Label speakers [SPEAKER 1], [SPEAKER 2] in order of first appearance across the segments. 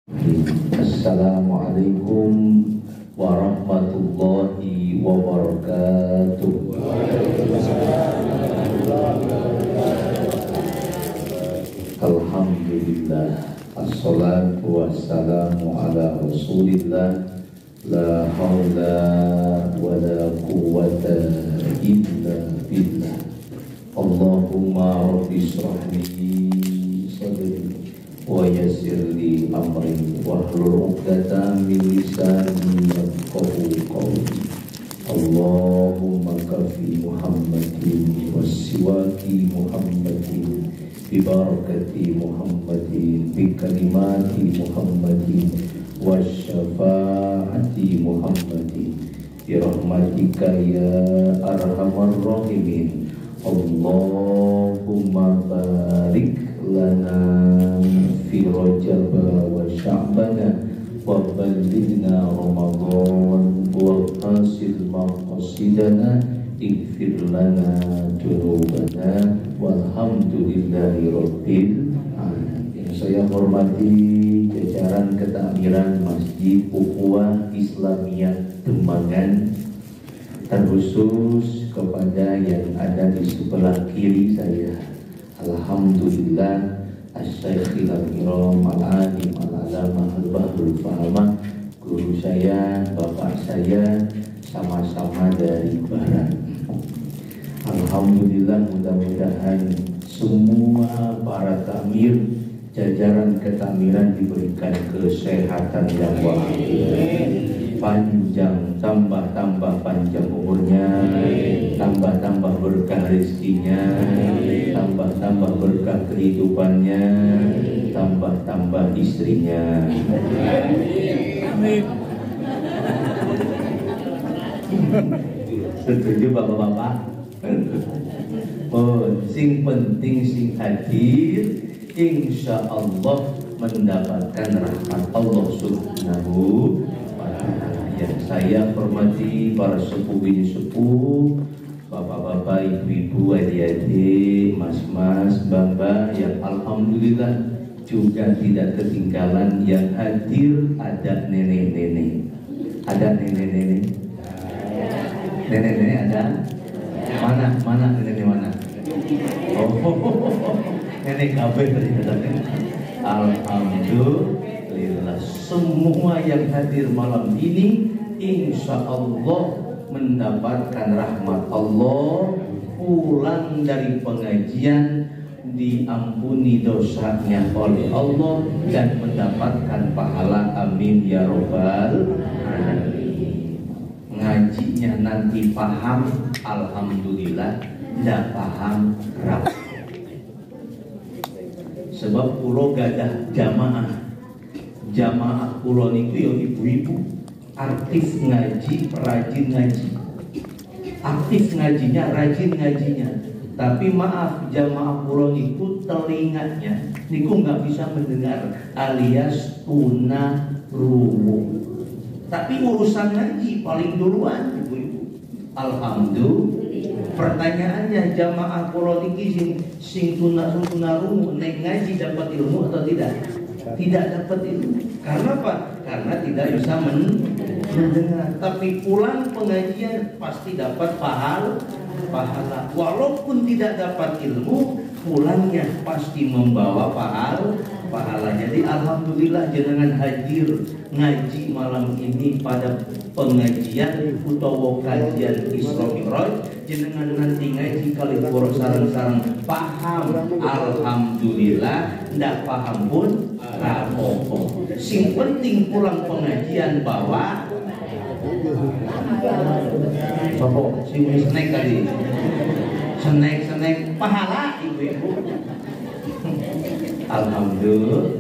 [SPEAKER 1] Assalamualaikum warahmatullahi wabarakatuh. Alhamdulillah, assalatu wassalamu ala rasulillah, la hawla wa la quwwata illa billah. Allahumma rabbi shrah li sadri wa yassir li amri wahlul 'uqdatam min lisani yafqahu qawli. Allahumma kafi Muhammadin wasiwaki Muhammadin bi barakati Muhammadin bi kalimati Muhammadin wasyafaati Muhammadin bi rahmatika ya arhamar rahimin. Allahumma barik lana fi Rajab wa Sya'ban wa ballighna Ramadan wa qasil maqasidana ighfir lana dzunubana walhamdulillahi rabbil alamin. Yang saya hormati jajaran ketakmiran Masjid Ukhuwah Islamiyah Dembangan, terkhusus kepada yang ada di sebelah kiri saya. Alhamdulillah, Asy-Syaikh Al-Kiram Al-Alim Al-Alamah Al-Bahrul Fahamah, guru saya, bapak saya, sama-sama dari Barat. Alhamdulillah, mudah-mudahan semua para takmir, jajaran ketakmiran diberikan kesehatan yang walafiat, panjang, tambah panjang umurnya, tambah berkah rezekinya, tambah berkah kehidupannya, tambah istrinya. Amin. Setuju bapak-bapak? Oh, sing penting sing hadir, insya Allah mendapatkan rahmat Allah Subhanahu wa ta'ala. Yang saya hormati para sepuh bini sepuh, bapak-bapak, ibu-ibu, adik-adik, mas-mas, mbak-mbak, yang alhamdulillah juga tidak ketinggalan yang hadir. Ada nenek-nenek, ada nenek-nenek, nenek-nenek ada. Mana nenek mana? Oh, nenek kabeh tadi katanya. Alhamdulillah, semua yang hadir malam ini insya Allah mendapatkan rahmat Allah, pulang dari pengajian diampuni dosanya oleh Allah dan mendapatkan pahala. Amin ya robbal alamin. Ngajinya nanti paham, alhamdulillah. Tidak paham, rapat. Sebab pulau gadah jamaah pulau itu ya ibu-ibu aktif ngaji, rajin ngaji, aktif ngajinya, rajin ngajinya. Tapi maaf, jamaah pulau itu telinganya niku nggak bisa mendengar, alias tuna rungu. Tapi urusan ngaji paling duluan ibu-ibu. Alhamdulillah. Pertanyaannya, jamaah pulau ini sing tuna rungu naik ngaji dapat ilmu atau tidak? Tidak dapat ilmu. Karena apa? Karena tidak bisa mendengar. Tapi pulang pengajian pasti dapat pahala. Walaupun tidak dapat ilmu, pulangnya pasti membawa pahala. Jadi alhamdulillah jenengan hadir ngaji malam ini pada pengajian utawa kajian Isra Mi'raj. Jenengan nanti ngaji kali pura sareng-sareng paham, alhamdulillah. Ndak paham pun rapopo. Sing penting pulang pengajian bawa apa? Sing snack tadi. Snack pahala ibu-ibu. Alhamdulillah.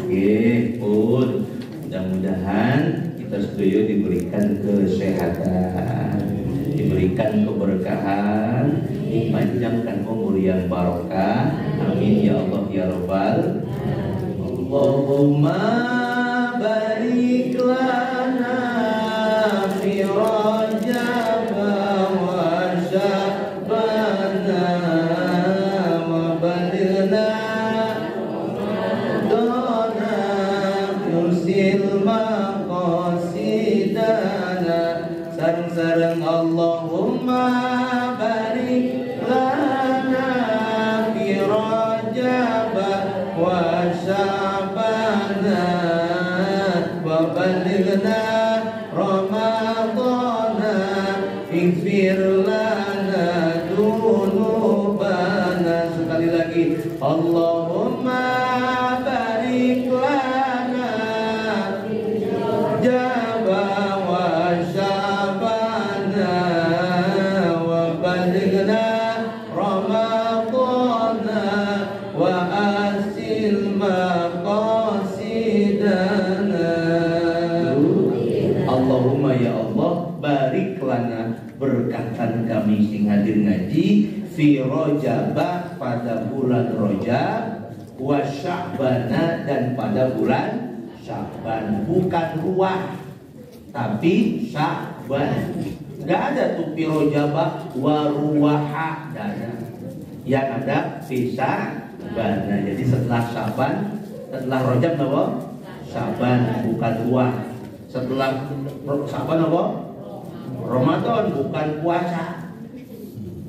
[SPEAKER 1] Nggih, pun mudah-mudahan kita sedaya diberikan kesehatan, diberikan keberkahan, dipanjangkan umur yang barokah. Amin ya Allah ya Rabbal. Allahumma barik lana fi Rajab wa Sya'ban wa ballighna Ramadan sya'bana wa balighna ramadana ighfir lana dzunubana. Sekali lagi, Allahumma barik lana jaba wa sya'bana wa balighna ramadana wa asil maqasidana. Allahumma ya Allah, barik lana, berkatkan kami sing hadir ngaji fi Rajabah, pada bulan Rajab, wa Sya'bana, dan pada bulan Sya'ban. Bukan ruah tapi Sya'ban. Gak ada tuh fi Rajabah wa ruwaha, gak ada. Yang ada fi Sya'bana. Jadi setelah Sya'ban, setelah Rajab apa? Sya'ban, bukan ruah. Setelah Sya'ban apa? Ramadan, bukan puasa.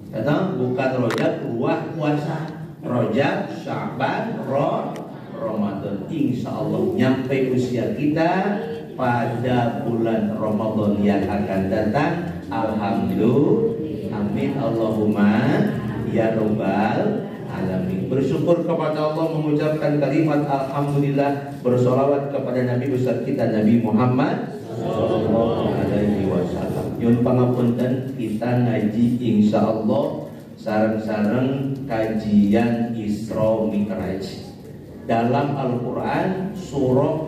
[SPEAKER 1] Kata bukan Rajab, ruah puasa. Rajab, Sya'ban, Ramadan. Insya Allah nyampe usia kita pada bulan Ramadan yang akan datang. Alhamdulillah, amin, Allahumma ya Rabbal alamin. Bersyukur kepada Allah, mengucapkan kalimat alhamdulillah, bersolawat kepada Nabi besar kita Nabi Muhammad sallallahu alaihi wasallam. Nyun pangapunten, kita ngaji insyaallah sareng-sareng kajian Isra Mi'raj dalam Al-Qur'an surah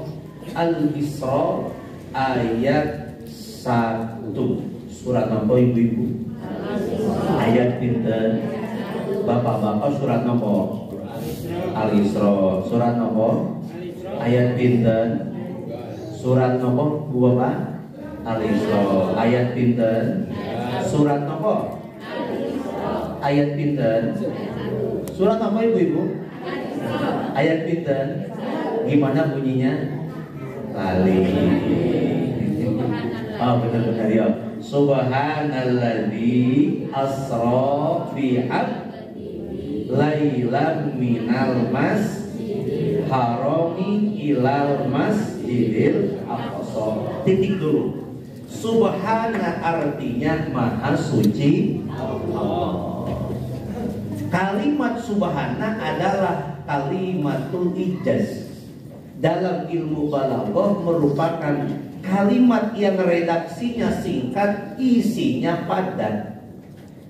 [SPEAKER 1] Al-Isra ayat 1. Surat apa ibu-ibu? Ayat pinten? Bapak-bapak surat apa? Al-Isra. Surat apa? Ayat pinten? Surat apa? Bu Bapak? Al-Isra. Ayat pinten? Surat apa? Ayat pinten? Surat apa ibu-ibu? Ayat pinten? Gimana bunyinya? Lali. Oh, benar-benar ya. Subhanalladzi asra bi lailan minal masjidil harami ilal masjidil aqsa. Titik dulu. Subhana artinya maha suci Allah. Kalimat subhana adalah kalimatul ijaz. Dalam ilmu balaghah merupakan kalimat yang redaksinya singkat, isinya padat.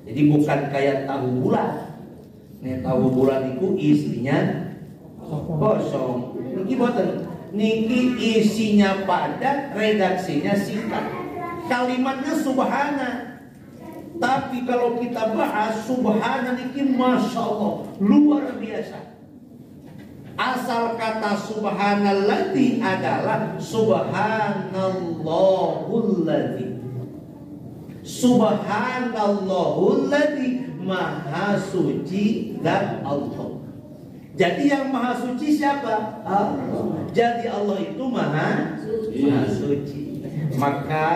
[SPEAKER 1] Jadi bukan kayak tahu bulat. Nih tahu bulat itu isinya kosong. Niki boten. Niki isinya padat, redaksinya singkat. Kalimatnya subhana. Tapi kalau kita bahas subhana niki masya Allah luar biasa. Asal kata subhanalladzi adalah subhanallahulladzi. Subhanallahulladzi, maha suci zat Allah. Jadi yang maha suci siapa? Allah. Jadi Allah itu maha suci. Maka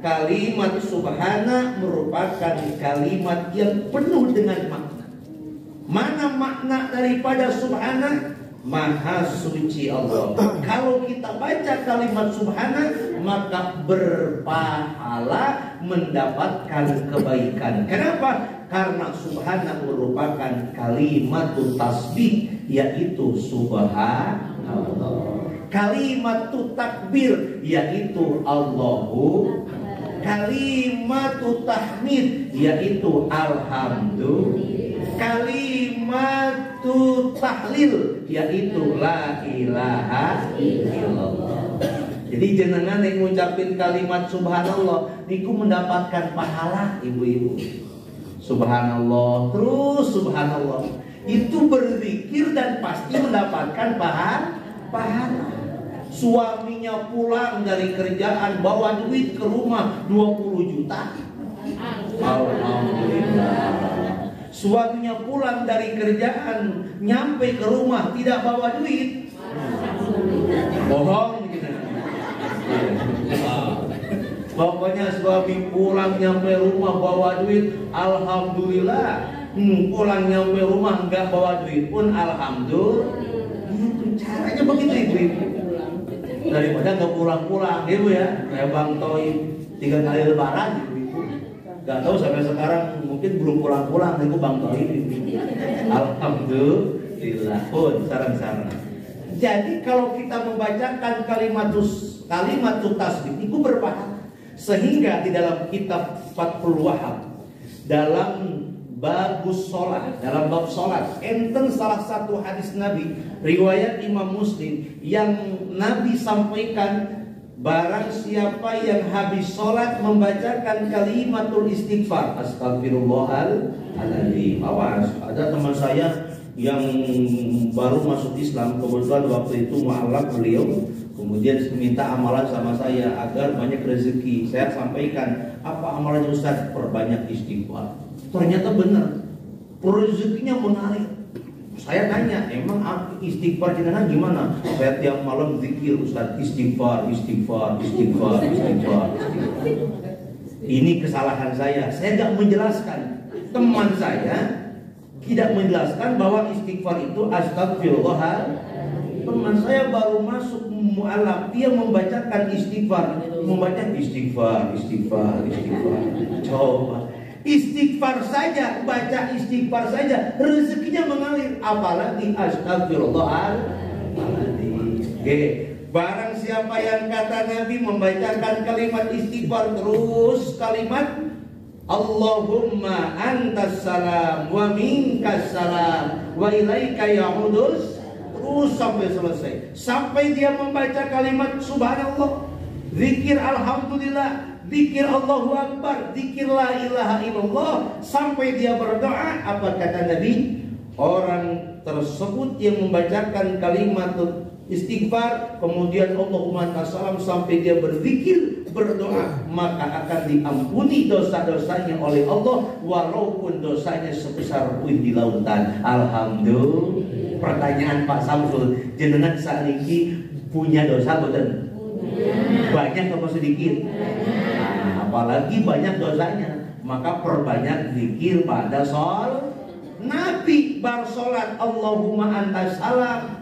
[SPEAKER 1] kalimat subhana merupakan kalimat yang penuh dengan makna. Mana makna daripada subhana? Maha suci Allah. Kalau kita baca kalimat subhana, maka berpahala, mendapatkan kebaikan. Kenapa? Karena subhana merupakan kalimat tasbih, yaitu subhanallah. Kalimat takbir, yaitu Allahu. Kalimat tahmid, yaitu alhamdulillah. Kalimat tahlil, yaitu la ilaha illallah. Jadi jenengan yang ngucapin kalimat subhanallah niku mendapatkan pahala ibu-ibu. Subhanallah, terus subhanallah. Itu berzikir dan pasti mendapatkan pahala. Suaminya pulang dari kerjaan bawa duit ke rumah 20 juta. Alhamdulillah. Suaminya pulang dari kerjaan, nyampe ke rumah tidak bawa duit. Bohong gitu. Pokoknya suami pulang nyampe rumah bawa duit, alhamdulillah. Pulang nyampe rumah nggak bawa duit pun alhamdulillah. Itu Caranya begitu ibu-ibu. Daripada nggak pulang-pulang, ibu ya, kayak Bang Toi 3 kali lebaran ibu-ibu. Gak tahu sampai sekarang mungkin belum pulang-pulang ibu Bang Toi ibu. Alhamdulillah pun sarang-sarang. Jadi kalau kita membacakan kalimat tasbih itu berbahaya. Sehingga di dalam kitab Fathul Wahab dalam bab sholat enten salah satu hadis Nabi riwayat Imam Muslim yang Nabi sampaikan, barang siapa yang habis sholat membacakan kalimatul istighfar, astagfirullahaladzim. Awas, ada teman saya yang baru masuk Islam, kebetulan waktu itu mu'alaf beliau, kemudian minta amalan sama saya agar banyak rezeki. Saya sampaikan, apa amalannya Ustaz? Perbanyak istighfar. Ternyata benar, rezekinya mengalir. Saya tanya, emang istighfar jenengan gimana? Saya tiap malam zikir Ustaz, istighfar. Ini kesalahan saya nggak menjelaskan. Teman saya tidak menjelaskan bahwa istighfar itu astagfirullah. Teman saya baru masuk mu'alaf, dia membacakan istighfar, Coba istighfar saja, baca istighfar saja, rezekinya mengalir, apalagi astagfirullahaladzim. Barang siapa yang kata Nabi membacakan kalimat istighfar terus kalimat Allahumma antas salam wa minkas salam wa ilaika ya'udus, terus sampai selesai, sampai dia membaca kalimat subhanallah, zikir alhamdulillah, zikir Allahu Akbar, zikir la ilaha illallah, sampai dia berdoa. Apa kata Nabi? Orang tersebut yang membacakan kalimat istighfar, kemudian Allahumma antas salam, sampai dia berzikir, berdoa, maka akan diampuni dosa-dosanya oleh Allah, walaupun dosanya sebesar buih di lautan. Alhamdulillah. Pertanyaan Pak Samsul, jenengan saat ini punya dosa betul? Banyak atau sedikit? Apalagi banyak dosanya, maka perbanyak zikir pada sholat. Nabi bar sholat Allahumma antas salam,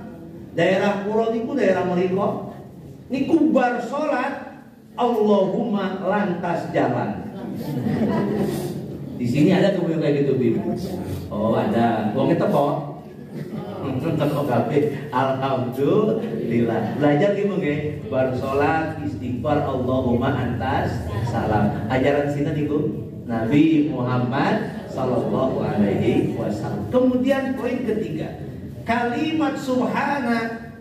[SPEAKER 1] daerah Kulon itu daerah Meliko niku bar sholat Allahumma lantas jalan. Di sini ada kemudian kayak gitu Bim? Oh ada, uangnya tepok. Alhamdulillah. Belajar gitu nggih, bar sholat istighfar Allahumma antas salam. Ajaran sini niku Nabi Muhammad sallallahu alaihi wasallam. Kemudian poin ketiga, kalimat subhana,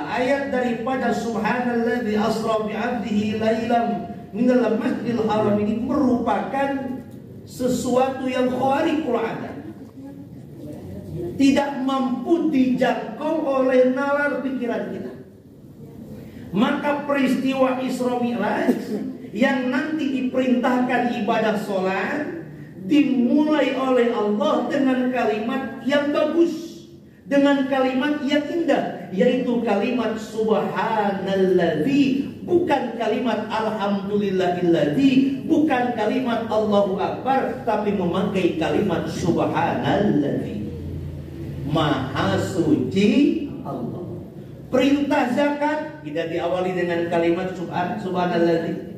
[SPEAKER 1] ayat daripada subhanalladzi asra bi 'abdihi lailam minal masjidil haram ini merupakan sesuatu yang khariqul 'adat, tidak mampu dijangkau oleh nalar pikiran kita. Maka peristiwa Isra Mi'raj yang nanti diperintahkan ibadah sholat dimulai oleh Allah dengan kalimat yang bagus, dengan kalimat yang indah, yaitu kalimat subhanalladzi, bukan kalimat alhamdulillahilladzi, bukan kalimat Allahu Akbar, tapi memakai kalimat subhanalladzi, Maha suci Allah. Perintah zakat tidak diawali dengan kalimat subhanalladzi.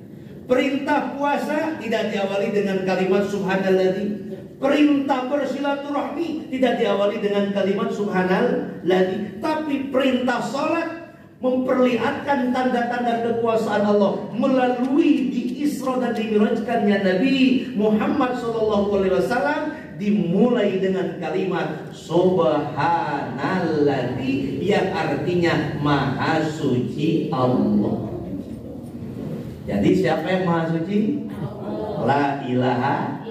[SPEAKER 1] Perintah puasa tidak diawali dengan kalimat subhanalladzi. Perintah bersilaturahmi tidak diawali dengan kalimat subhanalladzi. Tapi perintah salat memperlihatkan tanda-tanda kekuasaan Allah melalui di Isra dan Mi'rajkannya Nabi Muhammad SAW, dimulai dengan kalimat subhanalladzi yang artinya maha suci Allah. Jadi siapa yang maha suci? La ilaha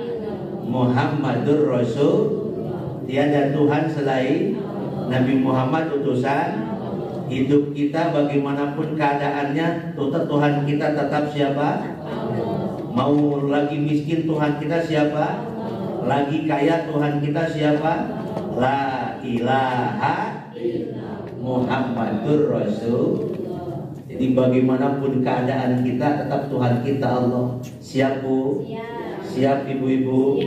[SPEAKER 1] Muhammadur Rasul, tiada Tuhan selain Nabi Muhammad utusan. Hidup kita bagaimanapun keadaannya, Tuhan kita tetap siapa? Mau lagi miskin Tuhan kita siapa? Lagi kaya Tuhan kita siapa? La ilaha Muhammadur Rasul. Jadi bagaimanapun keadaan kita, tetap Tuhan kita Allah. Siap Bu? Siap ibu-ibu?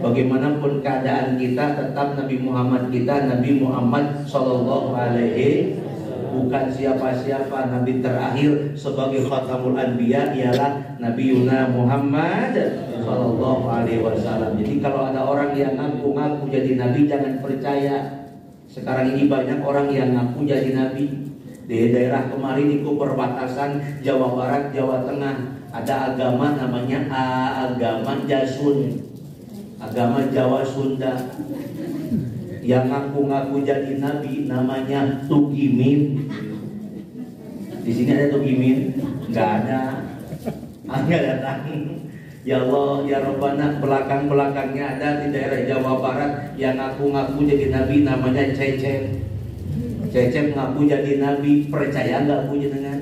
[SPEAKER 1] Bagaimanapun keadaan kita, tetap Nabi Muhammad kita, Nabi Muhammad Sallallahu Alaihi, bukan siapa-siapa. Nabi terakhir sebagai Khatamul Anbiya ialah Nabi Yuna Muhammad Sallallahu Alaihi Wasallam. Jadi kalau ada orang yang ngaku-ngaku jadi Nabi, jangan percaya. Sekarang ini banyak orang yang ngaku jadi Nabi. Di daerah kemarin itu perbatasan Jawa Barat, Jawa Tengah, ada agama namanya agama Jasun, agama Jawa Sunda. Yang ngaku-ngaku jadi Nabi namanya Tugimin. Di sini ada Tugimin? Nggak ada. Nggak datang. Ya Allah, ya Rabbana, belakang-belakangnya ada di daerah Jawa Barat yang ngaku-ngaku jadi Nabi namanya Cecep. Cecep ngaku jadi Nabi, percaya nggak punya dengan?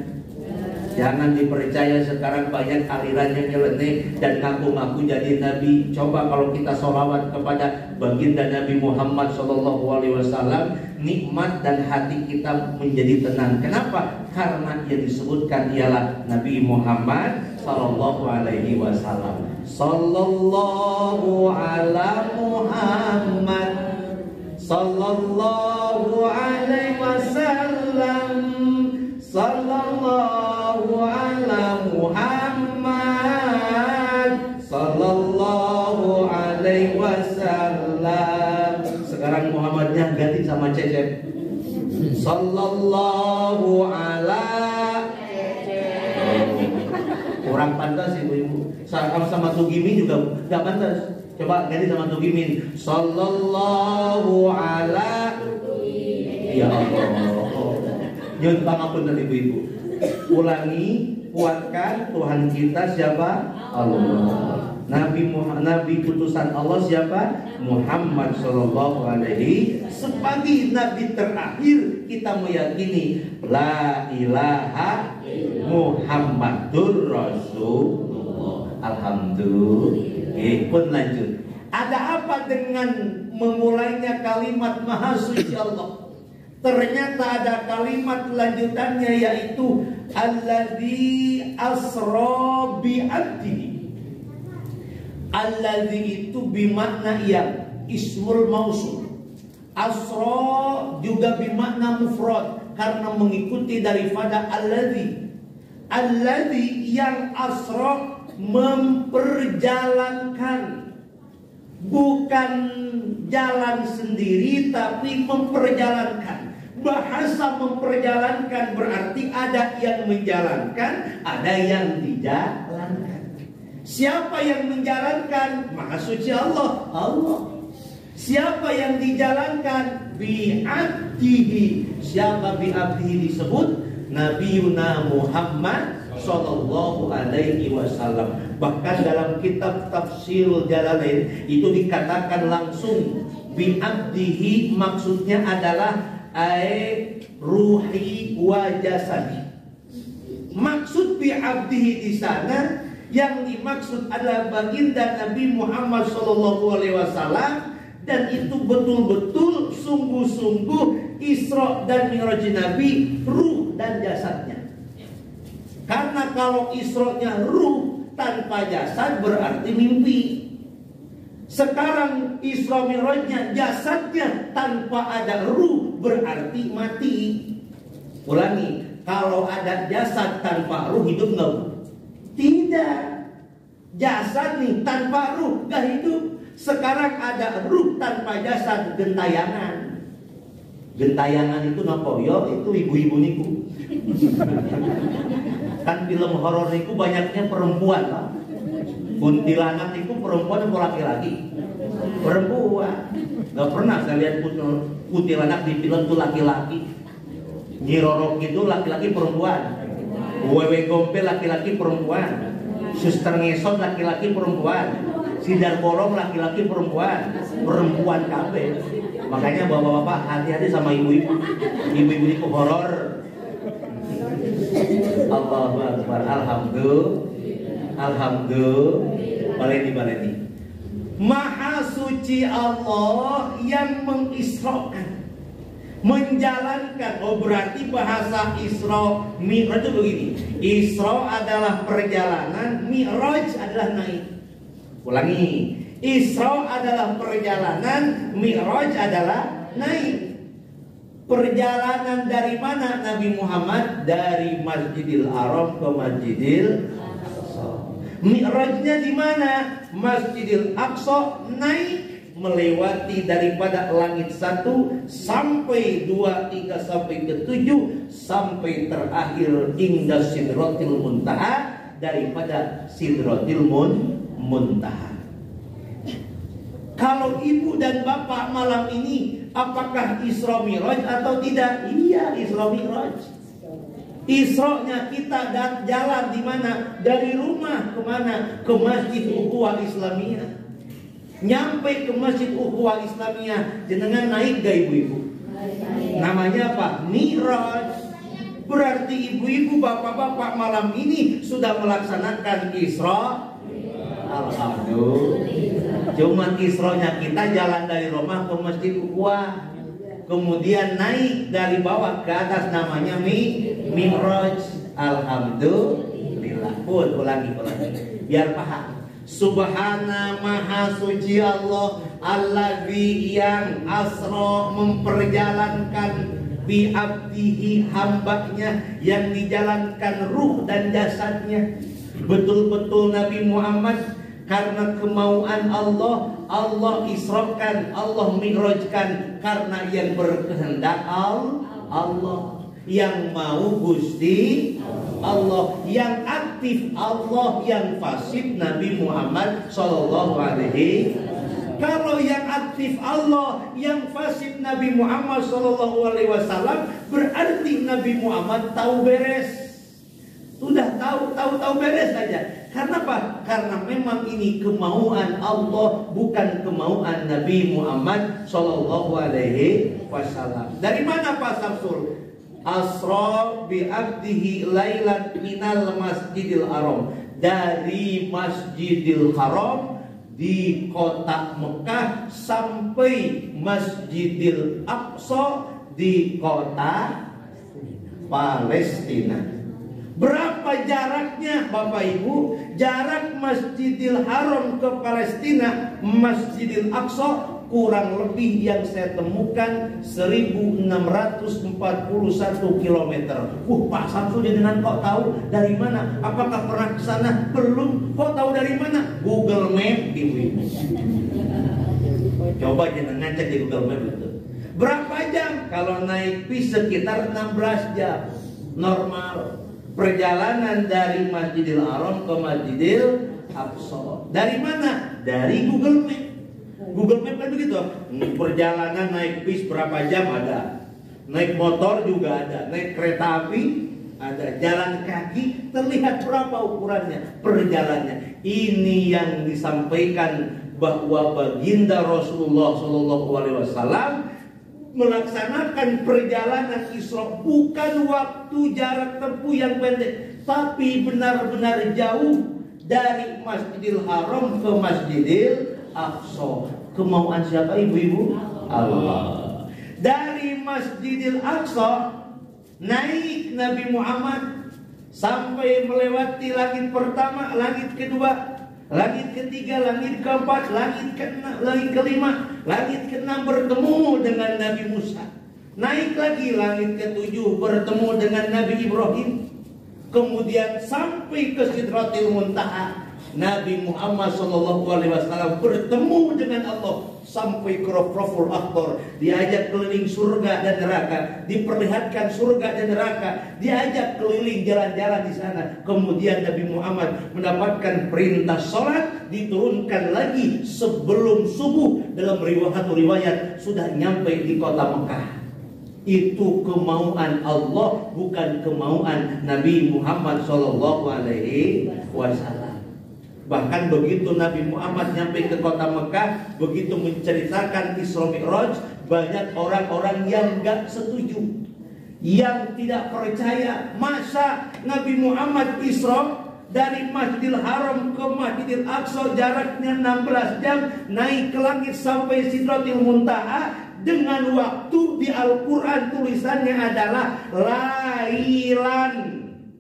[SPEAKER 1] Jangan dipercaya. Sekarang banyak aliran yang nyeleneh dan ngaku-ngaku jadi Nabi. Coba kalau kita sholawat kepada baginda Nabi Muhammad Sallallahu Alaihi Wasallam, nikmat dan hati kita menjadi tenang. Kenapa? Karena yang disebutkan ialah Nabi Muhammad Sallallahu Alaihi Wasallam. Sallallahu ala Muhammad, Sallallahu alaihi wasallam, Sallallahu ala Muhammad, Sallallahu alaihi wasallam. Sekarang Muhammadnya ganti sama Cecep. Sallallahu ala Cecep. Kurang pantas ibu-ibu. Sama Tugimin juga gak pantas. Coba ganti sama Tugimin. Sallallahu ala. Ya Allah. Nyun pangapunten ibu-ibu. Ulangi, kuatkan Tuhan kita siapa? Allah. Nabi putusan Allah siapa? Muhammad Sallallahu Alaihi. Sebagai Nabi terakhir kita meyakini La ilaha Muhammadur Rasulullah. Alhamdulillah. Pun lanjut. Ada apa dengan memulainya kalimat Maha Suci Allah? Ternyata ada kalimat lanjutannya, yaitu Alladzi asra bi abdihi. Alladzi itu bimakna yang ismul mausul. Asra juga bimakna mufrad karena mengikuti daripada alladzi. Alladzi yang asra memperjalankan, bukan jalan sendiri tapi memperjalankan. Bahasa memperjalankan berarti ada yang menjalankan, ada yang dijalankan. Siapa yang menjalankan? Maha Suci Allah. Allah. Siapa yang dijalankan? Bi'abdihi. Siapa bi'abdihi disebut? Nabiuna Muhammad Sallallahu Alaihi Wasallam. Bahkan dalam kitab Tafsirul Jalalain itu dikatakan langsung bi'abdihi, maksudnya adalah ruhi wa jasadi. Maksud bi'abdihi di sana yang dimaksud adalah baginda Nabi Muhammad Sallallahu Alaihi Wasallam, dan itu betul-betul sungguh-sungguh Isra dan Mi'raj Nabi, ruh dan jasadnya. Karena kalau Isra-nya ruh tanpa jasad berarti mimpi. Sekarang Isra Mi'rajnya jasadnya tanpa ada ruh berarti mati. Ulangi, kalau ada jasad tanpa ruh hidup nggak? Tidak. Jasad nih tanpa ruh nggak hidup. Sekarang ada ruh tanpa jasad, gentayangan. Gentayangan itu nopo yo, itu ibu-ibu niku. Kan film horor niku banyaknya perempuan, Pak. Kuntilanak itu perempuan atau laki-laki? Perempuan. Gak pernah saya lihat kuntilanak di film itu laki-laki. Nyi Roro itu laki-laki perempuan. Wewe Gombel laki-laki perempuan. Suster Ngesot laki-laki perempuan. Sidar Bolong laki-laki perempuan. Perempuan kabeh. Makanya bapak-bapak hati-hati sama ibu-ibu. Ibu-ibu itu horor. Allahu Akbar. Alhamdulillah. Alhamdulillah. Baleni. Maha Suci Allah yang mengisrakan, menjalankan. Oh, berarti bahasa Isra Mi'raj itu begini. Isra adalah perjalanan, Mi'raj adalah naik. Ulangi. Isra adalah perjalanan, Mi'raj adalah naik. Perjalanan dari mana Nabi Muhammad? Dari Masjidil Haram ke Masjidil Aqsa. Mi'rajnya di mana? Masjidil Aqsa, naik melewati daripada langit 1 sampai 2, 3 sampai ke 7 sampai terakhir hingga Sidratil Muntaha, daripada Sidratil Muntaha. Kalau ibu dan bapak malam ini, apakah Isra Mi'raj atau tidak? Iya, Isra Mi'raj. Isra-nya kita jalan di mana? Dari rumah kemana? Ke Masjid Ukhuwah Islamiyah. Nyampe ke Masjid Ukhuwah Islamiyah, jenengan naik gak ibu-ibu? Namanya apa? Mi'raj. Berarti ibu-ibu, bapak-bapak malam ini sudah melaksanakan Isra. Alhamdulillah. Cuma Isra-nya kita jalan dari rumah ke Masjid Ukhuwah, kemudian naik dari bawah ke atas, namanya Mi'raj. Alhamdulillah. Ulangi biar paham. Subhana maha suci Allah, alladzi yang asra memperjalankan bi abdihi, hambanya yang dijalankan ruh dan jasadnya. Betul-betul Nabi Muhammad karena kemauan Allah, Allah israkan, Allah mi'rajkan, karena yang berkehendak Allah, yang mau Gusti Allah, yang aktif Allah, yang pasif Nabi Muhammad sallallahu alaihi. Kalau yang aktif Allah, yang pasif Nabi Muhammad sallallahu alaihi wasallam, berarti Nabi Muhammad tahu beres. Sudah tahu beres saja. Karena apa? Karena memang ini kemauan Allah, bukan kemauan Nabi Muhammad sallallahu alaihi wasallam. Dari mana Pak Samsul? Asra bi abdihi lailan minal Masjidil Haram. Dari Masjidil Haram di kota Mekah sampai Masjidil Aqsa di kota Palestina. Berapa jaraknya Bapak Ibu? Jarak Masjidil Haram ke Palestina, Masjidil Aqsa, kurang lebih yang saya temukan 1641 km. Pak Samsul, dengan kok tahu dari mana? Apakah pernah ke sana? Belum. Kok tahu dari mana? Google Map, Ibu-ibu. Coba jenengan cek di Google Map itu. Berapa jam? Kalau naik bis sekitar 16 jam. Normal. Perjalanan dari Masjidil Haram ke Masjidil Aqsa. Dari mana? Dari Google Map. Google Map kan begitu. Perjalanan naik bis berapa jam ada. Naik motor juga ada. Naik kereta api ada. Jalan kaki terlihat berapa ukurannya, perjalanannya. Ini yang disampaikan bahwa baginda Rasulullah SAW melaksanakan perjalanan Isra bukan waktu jarak tempuh yang pendek, tapi benar-benar jauh dari Masjidil Haram ke Masjidil Aqsa. Kemauan siapa ibu-ibu? Allah. Dari Masjidil Aqsa naik Nabi Muhammad sampai melewati langit pertama, langit kedua, langit ketiga, langit keempat, langit kelima, langit keenam bertemu dengan Nabi Musa. Naik lagi langit ketujuh bertemu dengan Nabi Ibrahim. Kemudian sampai ke Sidratil Muntaha, Nabi Muhammad SAW bertemu dengan Allah sampai ke Rafraful Akhbar. Diajak keliling surga dan neraka, diperlihatkan surga dan neraka, diajak keliling jalan-jalan di sana. Kemudian Nabi Muhammad mendapatkan perintah sholat, diturunkan lagi sebelum subuh. Dalam riwayat sudah nyampe di kota Mekah. Itu kemauan Allah, bukan kemauan Nabi Muhammad SAW. Bahkan begitu Nabi Muhammad nyampe ke kota Mekah, begitu menceritakan Isra Mi'raj, banyak orang-orang yang gak setuju, yang tidak percaya. Masa Nabi Muhammad Isra dari Masjidil Haram ke Masjidil Aqsa jaraknya 16 jam, naik ke langit sampai Sidratil Muntaha, dengan waktu di Al-Quran tulisannya adalah lailan.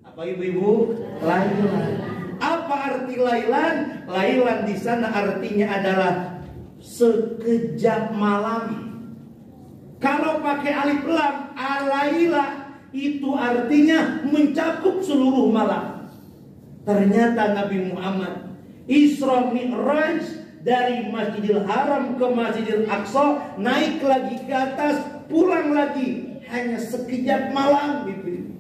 [SPEAKER 1] Apa ibu-ibu? Lailan. Apa arti lailan? Lailan di sana artinya adalah sekejap malam. Kalau pakai alif lam, alaila, itu artinya mencakup seluruh malam. Ternyata Nabi Muhammad Isra Mi'raj dari Masjidil Haram ke Masjidil Aqsa, naik lagi ke atas, pulang lagi, hanya sekejap malam gitu.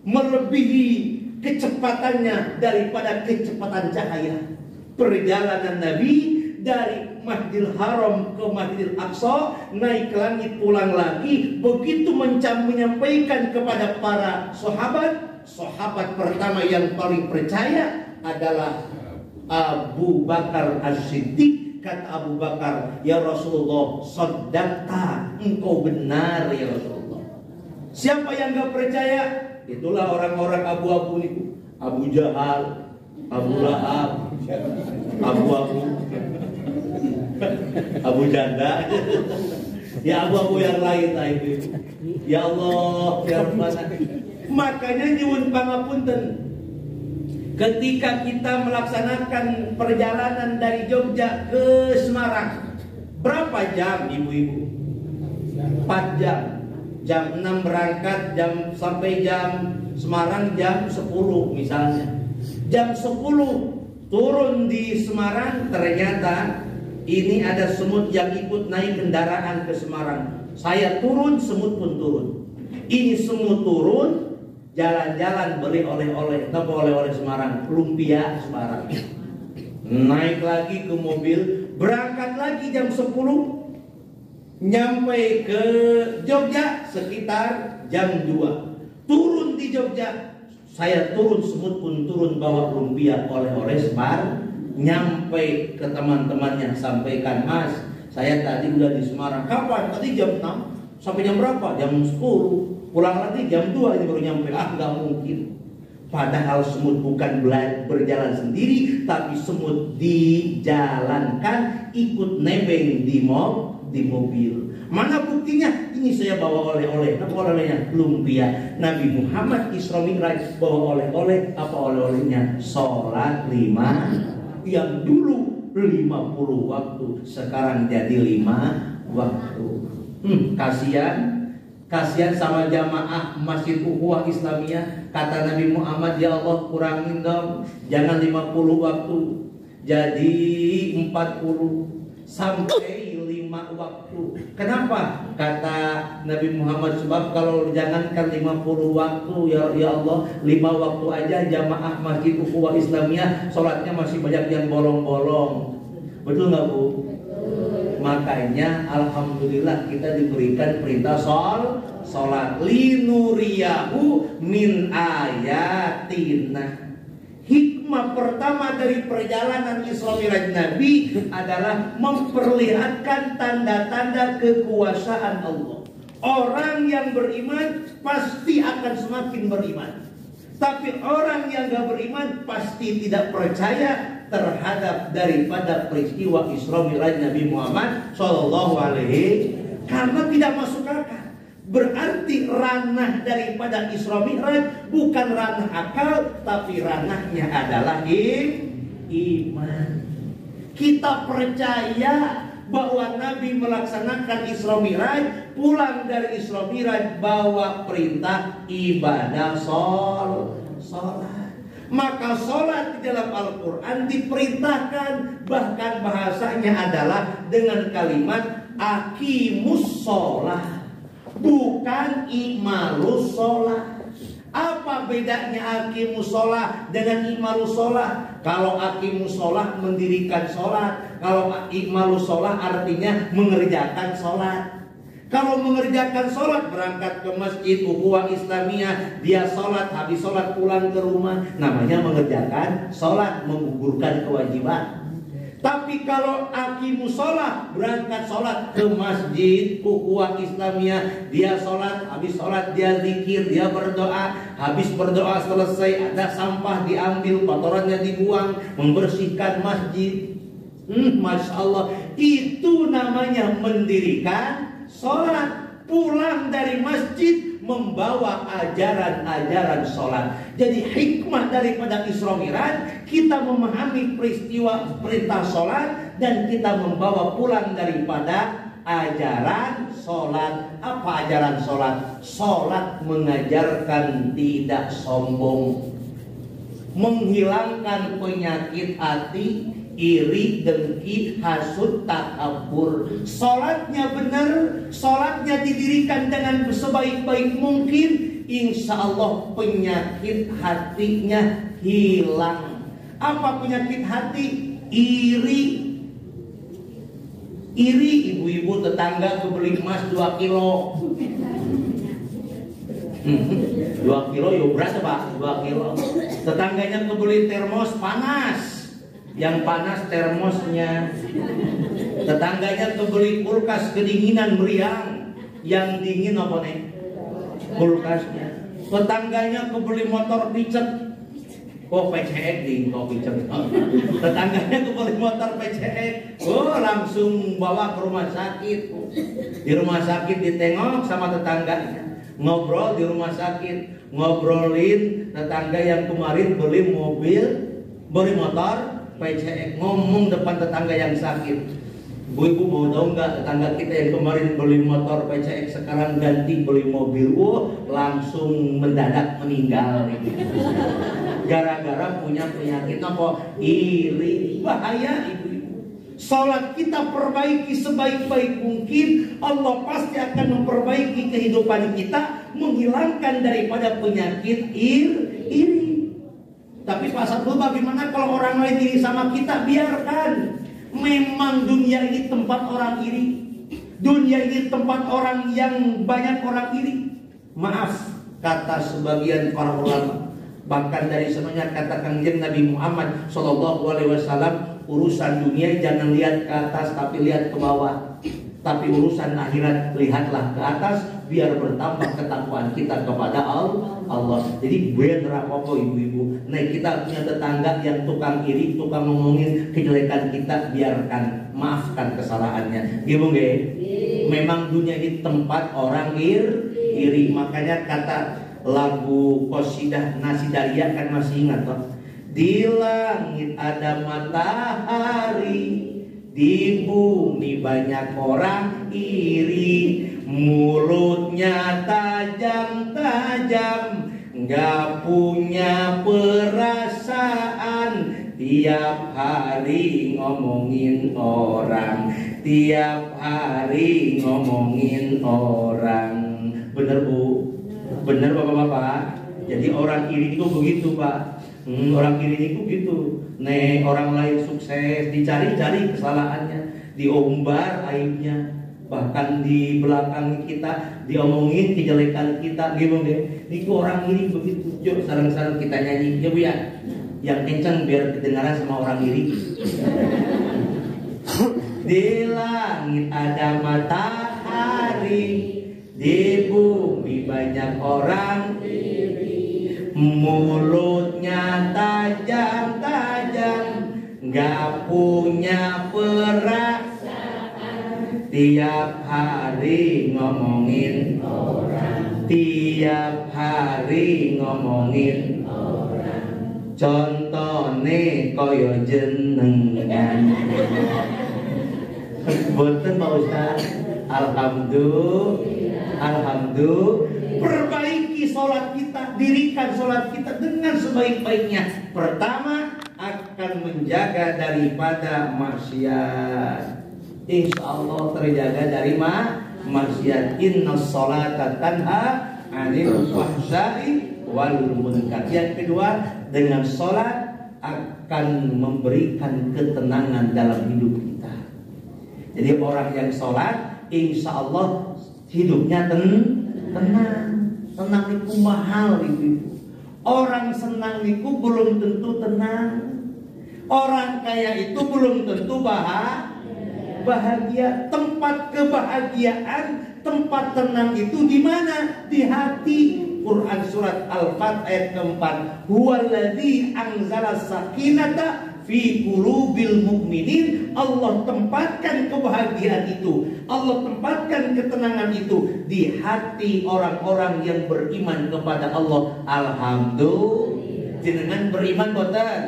[SPEAKER 1] Melebihi kecepatannya daripada kecepatan cahaya. Perjalanan Nabi dari Masjidil Haram ke Masjidil Aqsa, naik ke langit, pulang lagi. Begitu menyampaikan kepada para sahabat, sahabat pertama yang paling percaya adalah Abu Bakar As-Siddiq. Kata Abu Bakar, ya Rasulullah, shaddaqta, engkau benar ya Rasulullah. Siapa yang gak percaya? Itulah orang-orang abu-abu itu. Abu Jahal, Abu Lahab, abu-abu, Abu Janda, ya abu-abu yang lain itu. Ya Allah, ya Rabbana. Makanya nyuwun pangapunten, ketika kita melaksanakan perjalanan dari Jogja ke Semarang, berapa jam ibu-ibu? 4 jam. Jam 6 berangkat, sampai jam Semarang jam 10 misalnya. Jam 10 turun di Semarang, ternyata ini ada semut yang ikut naik kendaraan ke Semarang. Saya turun, semut pun turun. Ini semut turun, jalan-jalan beli oleh-oleh. Apa oleh-oleh Semarang? Lumpia Semarang. Naik lagi ke mobil, berangkat lagi jam 10, nyampe ke Jogja sekitar jam 2. Turun di Jogja, saya turun, semut pun turun, bawa lumpia oleh-oleh Semarang. Nyampe ke teman-temannya, sampaikan, Mas, saya tadi udah di Semarang. Kapan? Tadi jam 6. Sampai jam berapa? Jam 10. Pulang lagi jam 2 ini baru nyampe. Gak mungkin. Padahal semut bukan berjalan sendiri, tapi semut dijalankan, ikut nebeng di mobil. Mana buktinya? Ini saya bawa oleh-oleh. Apa oleh-olehnya? Lumpia. Nabi Muhammad Isra Mi'raj bawa oleh-oleh. Apa oleh-olehnya? Sholat 5 yang dulu 50 waktu, sekarang jadi 5 waktu. Kasihan sama jamaah Masjid Ukhuwah Islamiyah. Kata Nabi Muhammad, ya Allah kurangin dong, jangan 50 waktu, jadi 40 sampai 5 waktu. Kenapa? Kata Nabi Muhammad, sebab kalau jangankan 50 waktu, ya Allah, 5 waktu aja jamaah Masjid Ukhuwah Islamiyah sholatnya masih banyak yang bolong-bolong. Betul nggak Bu? Makanya alhamdulillah kita diberikan perintah sholat linuriyahu min ayatina. Hikmah pertama dari perjalanan Isra Mi'raj Nabi adalah memperlihatkan tanda-tanda kekuasaan Allah. Orang yang beriman pasti akan semakin beriman. Tapi orang yang gak beriman pasti tidak percaya terhadap daripada peristiwa Isra Mi'raj Nabi Muhammad Sallallahu Alaihi, karena tidak masuk akal. Berarti ranah daripada Isra Mi'raj bukan ranah akal, tapi ranahnya adalah iman. Kita percaya bahwa Nabi melaksanakan Isra Mi'raj, pulang dari Isra Mi'raj bawa perintah ibadah sholat. Maka sholat di dalam Al-Quran diperintahkan, bahkan bahasanya adalah dengan kalimat aqimus sholat, bukan imalus sholat. Apa bedanya aqimus sholat dengan imalus sholat? Kalau aqimus sholat mendirikan sholat, kalau imalus sholat artinya mengerjakan sholat. Kalau mengerjakan sholat, berangkat ke Masjid Ukhuwah Islamiyah, dia sholat, habis sholat pulang ke rumah, namanya mengerjakan sholat, menggugurkan kewajiban. Tapi kalau aqimus sholat, berangkat sholat ke Masjid Ukhuwah Islamiyah, dia sholat, habis sholat dia zikir, dia berdoa, habis berdoa selesai ada sampah diambil, kotorannya dibuang, membersihkan masjid. Masya Allah, itu namanya mendirikan sholat. Pulang dari masjid membawa ajaran-ajaran sholat. Jadi hikmah daripada Isra Mi'raj, kita memahami peristiwa perintah sholat dan kita membawa pulang daripada ajaran sholat. Apa ajaran sholat? Sholat mengajarkan tidak sombong, menghilangkan penyakit hati, iri, dengki, hasud, takabur. Sholatnya benar, sholatnya didirikan dengan sebaik-baik mungkin, insya Allah penyakit hatinya hilang. Apa penyakit hati? Iri. Iri, ibu-ibu tetangga kebeli emas 2 kilo. 2 kilo ya berapa Pak? 2 kilo. Tetangganya kebeli termos panas, yang panas termosnya. Tetangganya kebeli kulkas kedinginan meriang, yang dingin apa nih? Kulkasnya. Tetangganya kebeli motor picek. Oh PCX di kopi picek. Tetangganya kebeli motor PCX. Oh langsung bawa ke rumah sakit. Di rumah sakit ditengok sama tetangganya, ngobrol di rumah sakit, ngobrolin tetangga yang kemarin beli motor PCX, ngomong depan tetangga yang sakit. Bu-ibu mau tahu nggak, tetangga kita yang kemarin beli motor PCX sekarang ganti beli mobil, langsung mendadak meninggal. Gara-gara punya penyakit apa? Iri. Bahaya ibu-ibu. Salat kita perbaiki sebaik-baik mungkin, Allah pasti akan memperbaiki kehidupan kita, menghilangkan daripada penyakit iri. Tapi Pak Satpol, bagaimana kalau orang lain iri sama kita? Biarkan. Memang dunia ini tempat orang iri. Dunia ini tempat orang yang banyak orang iri. Maaf, kata sebagian para ulama, bahkan dari semuanya kata kanjeng Nabi Muhammad SAW, urusan dunia jangan lihat ke atas tapi lihat ke bawah. Tapi urusan akhirat lihatlah ke atas, biar bertambah ketakwaan kita kepada Allah. Jadi bener apa ibu-ibu. Nah, kita punya tetangga yang tukang iri, tukang ngomongin kejelekan kita, biarkan, maafkan kesalahannya. Gitu nggih? Memang dunia ini tempat orang iri. Makanya kata lagu qasidah Nasidaria kan masih ingat toh? Di langit ada matahari, di bumi banyak orang iri, mulutnya tajam-tajam, nggak punya perasaan, tiap hari ngomongin orang, tiap hari ngomongin orang. Bener Bu? Bener Bapak-bapak? Jadi orang iri itu begitu Pak. Orang iri itu gitu. Nih orang lain sukses, dicari-cari kesalahannya, diombar aibnya, bahkan di belakang kita diomongin kejelekan kita, gitu deh. Itu orang iri begitu. Yuk sarang-sarang kita nyanyi, ya Bu ya, yang kencang biar kedengaran sama orang iri. Di langit ada matahari, di bumi banyak orang iri, mulutnya tajam-tajam, nggak punya perasaan, tiap hari ngomongin orang, tiap hari ngomongin orang. Contone koyo jenengan. Boten Pak Ustaz. Alhamdulillah. Perbaiki sholat kita, dirikan sholat kita dengan sebaik-baiknya. Pertama, akan menjaga daripada maksiat. Insya Allah terjaga dari maksiat. Inna sholata tanha anil fahsya'i wal munkar. Yang kedua, dengan sholat akan memberikan ketenangan dalam hidup kita. Jadi orang yang sholat, insya Allah hidupnya tenang. Tenang itu mahal ibu-ibu. Orang senang itu belum tentu tenang. Orang kaya itu belum tentu bahagia. Tempat kebahagiaan, tempat tenang itu di mana? Di hati. Quran surat Al-Fat ayat keempat. Huwaladzi anzala sakinata fi qulubil mu'minin. Allah tempatkan kebahagiaan itu, Allah tempatkan ketenangan itu di hati orang-orang yang beriman kepada Allah. Alhamdulillah. Jenengan beriman boten?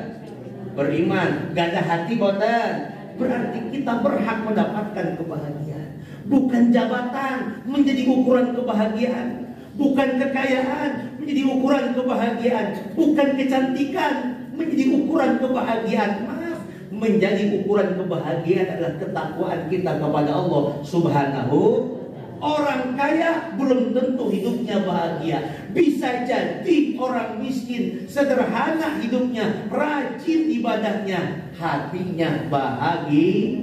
[SPEAKER 1] Beriman, gak ada hati boten? Berarti kita berhak mendapatkan kebahagiaan. Bukan jabatan menjadi ukuran kebahagiaan, bukan kekayaan menjadi ukuran kebahagiaan, bukan kecantikan menjadi ukuran kebahagiaan. Maaf, menjadi ukuran kebahagiaan adalah ketakwaan kita kepada Allah Subhanahu. Orang kaya belum tentu hidupnya bahagia. Bisa jadi orang miskin, sederhana hidupnya, rajin ibadahnya, hatinya bahagia.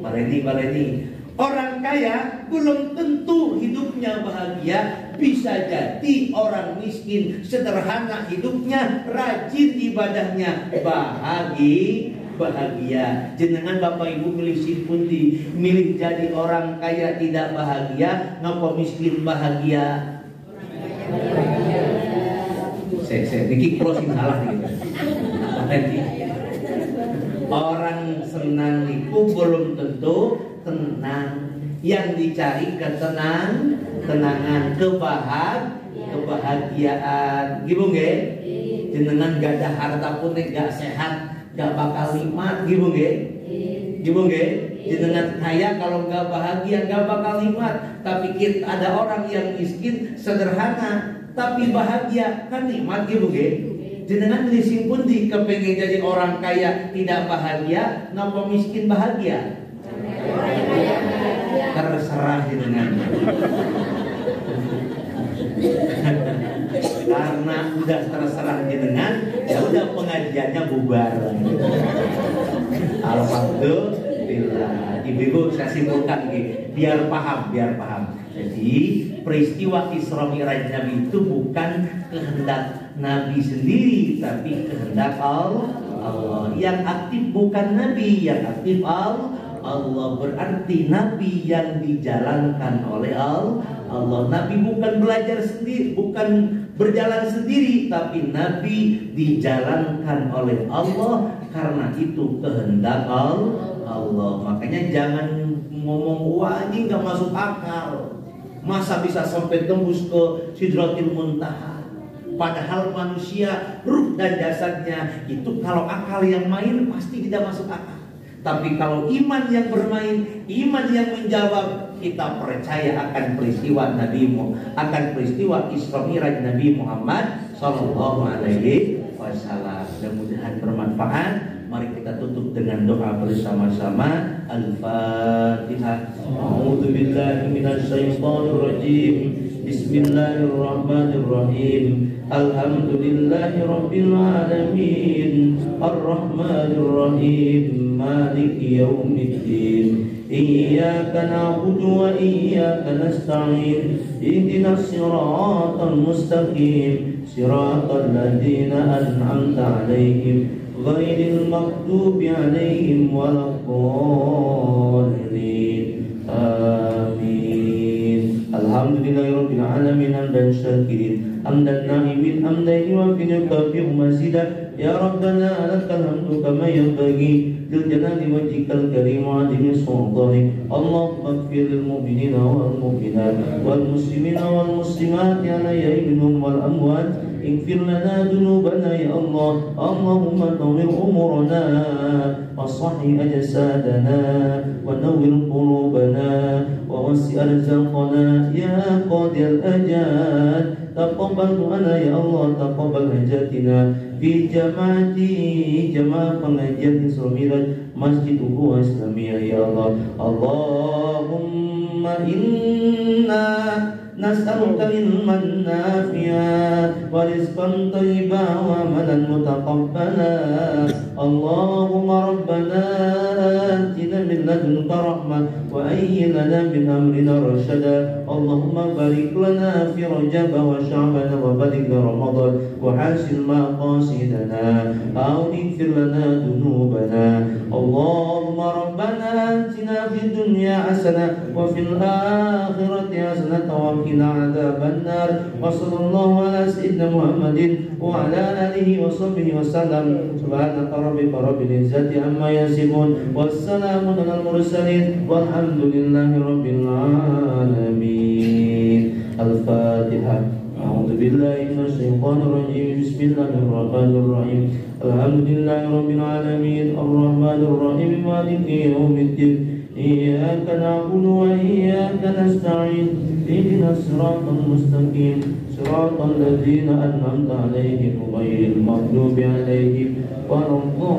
[SPEAKER 1] Baleni. Orang kaya belum tentu hidupnya bahagia. Bisa jadi orang miskin, sederhana hidupnya, rajin ibadahnya, bahagia. Jenengan Bapak Ibu milih pundi? Milih jadi orang kaya tidak bahagia, ngapa miskin bahagia? Saya niki closing salah nih. Orang senang itu belum tentu tenang. Yang dicari ketenangan, kebahagiaan. Gitu nggih? Jenengan gak ada harta pun gak sehat, gak bakal nikmat, gitu nggih? Gitu nggih? Jenengan kaya kalau gak bahagia gak bakal nikmat. Tapi kita ada orang yang miskin sederhana tapi bahagia, kan nikmat, gitu nggih? Jenengan milih pundi kepengen jadi orang kaya tidak bahagia, ngapa miskin bahagia? Terserah jenengan. Karena udah terserah jenengan, ya udah pengajiannya bubar. Alhamdulillah. Ibu-ibu saya simpulkan nih, biar paham. Jadi peristiwa Isra Mi'raj Nabi itu bukan kehendak Nabi sendiri, tapi kehendak Allah. Yang aktif bukan Nabi, yang aktif Allah. Berarti Nabi yang dijalankan oleh Allah. Nabi bukan belajar sendiri, bukan berjalan sendiri, tapi Nabi dijalankan oleh Allah. Karena itu kehendak Allah. Makanya jangan ngomong wah ini nggak masuk akal. Masa bisa sampai tembus ke Sidratil Muntaha? Padahal manusia ruh dan jasadnya itu kalau akal yang main pasti tidak masuk akal. Tapi kalau iman yang bermain, iman yang menjawab, kita percaya akan peristiwa akan peristiwa Isra Mi'raj Nabi Muhammad Sallallahu Alaihi Wasallam. Mudah-mudahan bermanfaat. Mari kita tutup dengan doa bersama-sama. Al-Fatihah. A'udzubillahi minasyaitonirrajim. Bismillahirrahmanirrahim. Alhamdulillahi Rabbil Alamin. Ar-Rahmanirrahim. Maliki Yawmiddin. Iyyaka na'budu wa iyyaka nasta'in. Ihdinas siratal mustaqim. Siratal ladzina an'amta 'alaihim ghairil maghdubi 'alaihim waladdallin. Amin. Alhamdulillahirabbil alamin hamdan syakirin hamdan na'imin hamdan yuwaffiqu kafi'u mazida. Ya Rabbana lakal hamdu kama yanbaghi lil jalali wajhikal karim wa 'azimi sultanik. Allahumma ighfir lil mu'minina wal mu'minat wal muslimina wal muslimat al-ahya'i minhum wal amwat. Ighfir lana dhunubana ya Allah. Allahumma nawwir umurana wa sahih ajsadana wa nawwir qulubana wa wasi' arzaqana ya qadir ajal. Taqabbal du'ana ya Allah, taqabbal hajatina fi jamaah pengajian Isra Mi'raj Masjid Ukhuwah Islamiyah ya Allah. Allahumma inna nas'aluka ilman nafi'a wa rizqan thayyiban wa amalan mutaqabbala. Allahumma rabbana atina min ladunka rahmah wa hayyi lana min amrina rashada. Allahumma barik lana fi Rajab wa Sya'ban wa balighna Ramadan wa hasil maqasidana aw ighfir lana dhunubana. Allahumma rabbana atina fid dunya hasanah wa fil akhirati hasanah wa وقنا عذاب النار وصلى الله على سيدنا محمد وعلى آله وصحبه وسلم سبحانك ربك رب العزة عما يصفون والسلام على المرسلين والحمد لله رب العالمين. الفاتحة. أعوذ بالله من الشيطان الرجيم. بسم الله الرحمن الرحيم. الحمد لله رب العالمين الرحمن الرحيم مالك يوم الدين إياك نعبد وإياك نستعين اهدنا الصراط المستقيم صراط الذين أنعمت عليهم غير المغضوب عليهم ولا الضالين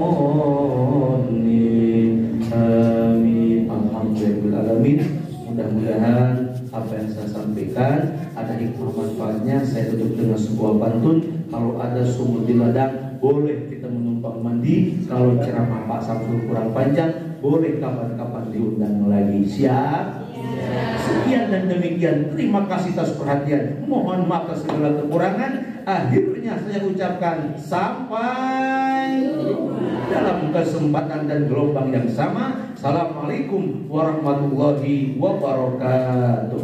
[SPEAKER 1] آمين. Alhamdulillahirrahmanirrahim. Mudah-mudahan apa yang saya sampaikan ada hikmah manfaatnya. Saya tutup dengan sebuah pantun. Kalau ada sumur di ladang, boleh kita menumpang mandi. Kalau ceramah Pak Samsul kurang panjang, boleh kapan-kapan diundang lagi. Siap? Sekian dan demikian. Terima kasih atas perhatian. Mohon maaf atas segala kekurangan. Akhirnya saya ucapkan sampai dalam kesempatan dan gelombang yang sama. Assalamualaikum warahmatullahi wabarakatuh.